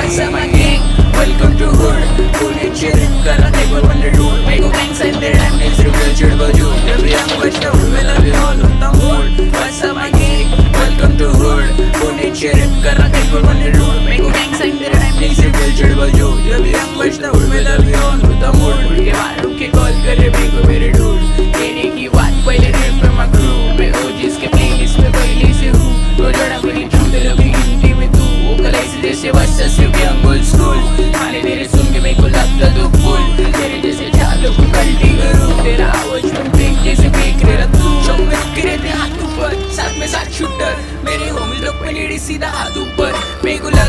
What's up my gang? Welcome to hood. Pune चिरित करा table on the road. Make a gang sign there and it's real चिड़बो जो. Every young watch the hood with every all on the mood. What's up my gang? Welcome to hood. Pune चिरित करा table on the road. Make a gang sign there and it's real चिड़बो जो. Every young watch the hood with every all on the mood. उड़ के बाहरों के call करे मेरे मेरे dude. तेरे की बात पहले rap पे my crew. मैं OGs के playlist में पहले से हूँ. तो जड़ा मेरी truth लगी गिनती में तू. वो कलाई से जैसे बच्चा से young old school. हाले तेरे सुन के मेरे को लगता तो cool. तेरे जैसे चालों को कल्टी करूँ. तेरा आवाज में फेंक जैसे फेंक रहा तू. चौक में रुके रहते हाथों पर. साथ में साथ शूटर. मेरे होmies लोग पे लेडी सीधा हाथों